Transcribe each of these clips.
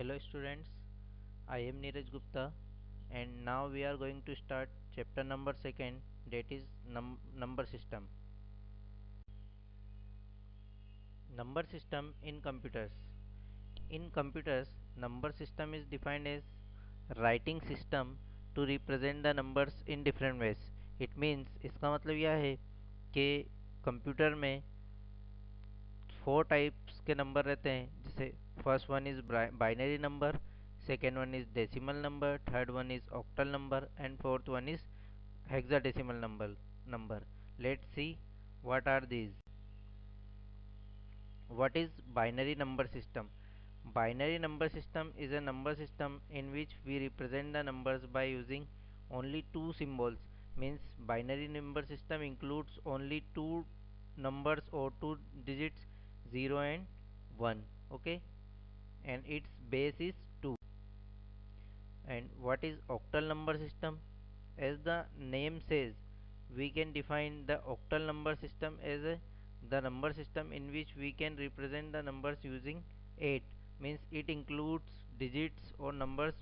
Hello students, I am Neeraj Gupta and now we are going to start chapter number 2, that is number system. Number system in computers. In computers, number system is defined as writing system to represent the numbers in different ways. It means इसका मतलब यह है कि computer में four types के number रहते हैं, जैसे first one is binary number, second one is decimal number, third one is octal number and fourth one is hexadecimal number. Let's see what are these. What is binary number system? Binary number system is a number system in which we represent the numbers by using only two symbols. Means binary number system includes only two numbers or two digits, 0 and 1. Okay, and its base is 2. And what is octal number system? As the name says, we can define the octal number system as the number system in which we can represent the numbers using 8. Means it includes digits or numbers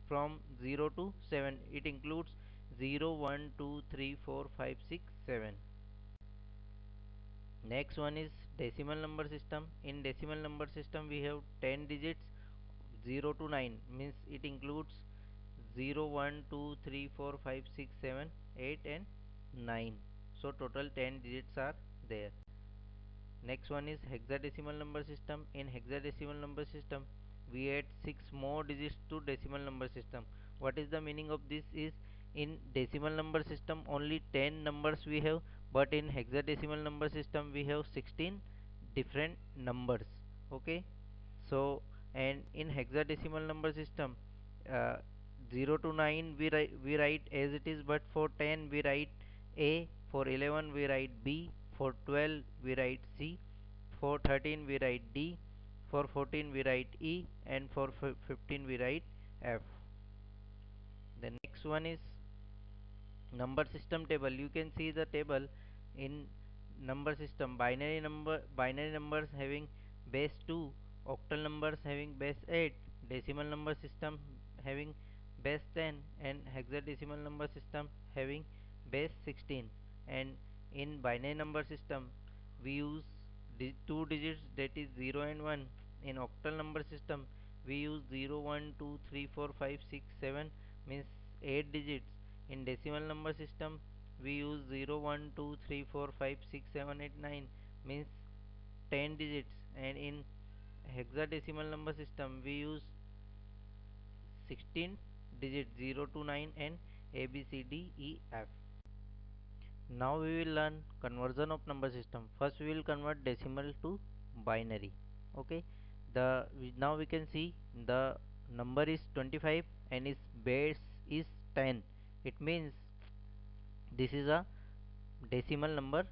from 0 to 7. It includes 0, 1, 2, 3, 4, 5, 6, 7. Next one is decimal number system. In decimal number system we have 10 digits, 0 to 9. Means it includes 0, 1, 2, 3, 4, 5, 6, 7, 8 and 9. So total 10 digits are there. Next one is hexadecimal number system. In hexadecimal number system we add 6 more digits to decimal number system. What is the meaning of this is, in decimal number system only 10 numbers we have, but in hexadecimal number system we have 16 different numbers. Okay, so and in hexadecimal number system, uh, 0 to 9 we write as it is, but for 10 we write A, for 11 we write B, for 12 we write C, for 13 we write D, for 14 we write E, and for 15 we write F. The next one is number system table. You can see the table in number system. Binary numbers having base 2, octal numbers having base 8, decimal number system having base 10, and hexadecimal number system having base 16. And in binary number system we use two digits, that is 0 and 1. In octal number system we use 0, 1, 2, 3, 4, 5, 6, 7, means 8 digits. In decimal number system we use 0, 1, 2, 3, 4, 5, 6, 7, 8, 9, means 10 digits. And in hexadecimal number system we use 16 digits, 0 to 9, and A B C D E F. Now we will learn conversion of number system. First we will convert decimal to binary. Okay, now we can see the number is 25 and its base is 10. It means this is a decimal number.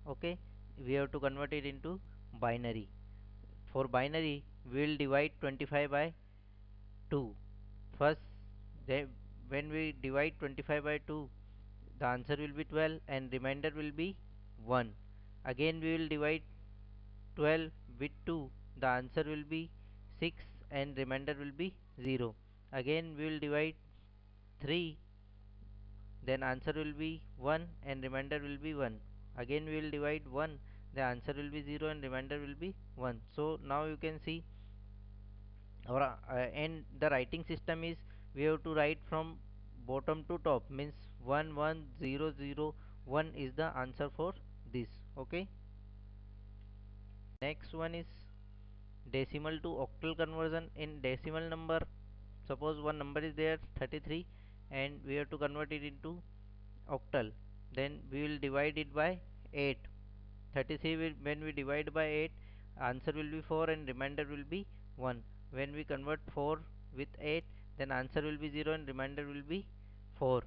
Okay, we have to convert it into binary. For binary we will divide 25 by 2. First, when we divide 25 by 2, the answer will be 12 and remainder will be 1. Again we will divide 12 with 2, the answer will be 6 and remainder will be 0. Again we will divide 3, then answer will be 1 and remainder will be 1. Again we will divide 1, the answer will be 0 and remainder will be 1. So now you can see our and the writing system is, we have to write from bottom to top, means 11001 is the answer for this. Okay, next one is decimal to octal conversion. In decimal number, suppose one number is there 33 and we have to convert it into octal, then we will divide it by 8. 33 when we divide by 8, answer will be 4 and remainder will be 1. When we convert 4 with 8, then answer will be 0 and remainder will be 4.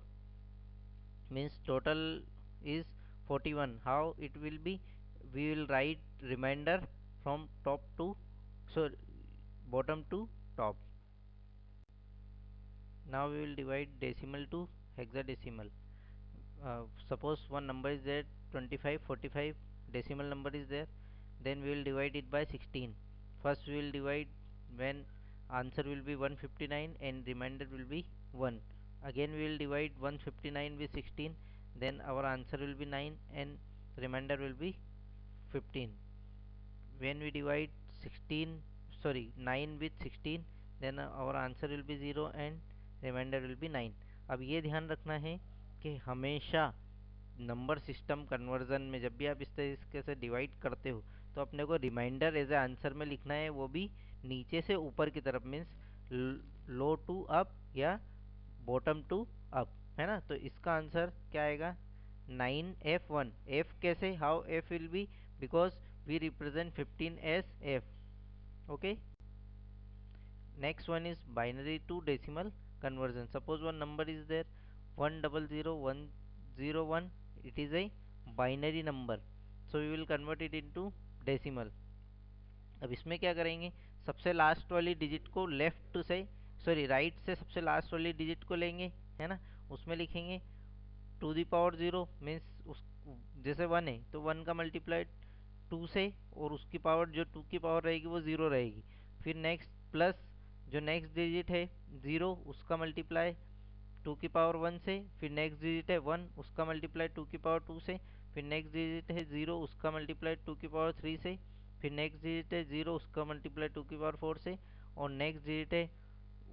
Means total is 41. How it will be? We will write remainder from top to, so bottom to top. Now we will divide decimal to hexadecimal. Suppose one number is there 25, 45, decimal number is there, then we will divide it by 16. First we will divide when answer will be 159 and remainder will be 1. Again we will divide 159 with 16, then our answer will be 9 and remainder will be 15. When we divide 16, sorry, 9 with 16, then our answer will be 0 and remainder will be 9. अब ये ध्यान रखना है कि हमेशा number system conversion में जब भी आप इस तरीके से डिवाइड करते हो तो अपने को रिमाइंडर एज ए आंसर में लिखना है, वो भी नीचे से ऊपर की तरफ, मीन्स लो टू अप या बॉटम टू अप, है ना। तो इसका आंसर क्या आएगा, 9F1. F कैसे, how F will be, because we represent 15 as F. Okay, next one is binary to decimal conversion. Suppose one number is there 100101, it is a binary number, so we will convert it into decimal. अब इसमें क्या करेंगे, सबसे last वाली digit को left से, sorry right से सबसे लास्ट वाली डिजिट को लेंगे, है ना। उसमें लिखेंगे to the power zero, means उस जैसे वन है तो वन का मल्टीप्लाई टू से, और उसकी पावर जो टू की पावर रहेगी वो ज़ीरो रहेगी। फिर नेक्स्ट प्लस जो नेक्स्ट डिजिट है ज़ीरो, उसका मल्टीप्लाई टू की पावर वन से, फिर नेक्स्ट डिजिट है वन, उसका मल्टीप्लाई टू की पावर टू से, फिर नेक्स्ट डिजिट है ज़ीरो, उसका मल्टीप्लाई टू की पावर थ्री से, फिर नेक्स्ट डिजिट है ज़ीरो, उसका मल्टीप्लाई टू की पावर फोर से, और नेक्स्ट डिजिट है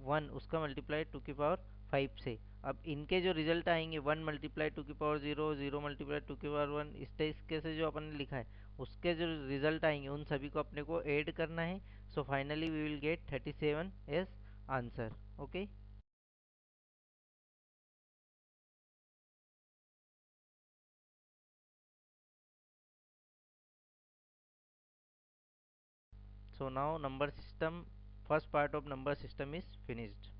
वन, उसका मल्टीप्लाई टू की पावर फाइव से। अब इनके जो रिजल्ट आएंगे, वन मल्टीप्लाई टू की power zero, zero multiply two की पावर वन, इस तरीके से जो अपन ने लिखा है उसके जो रिजल्ट आएंगे उन सभी को अपने को ऐड करना है। So finally we will get 37 as answer. Okay, so now number system, first part of number system is finished.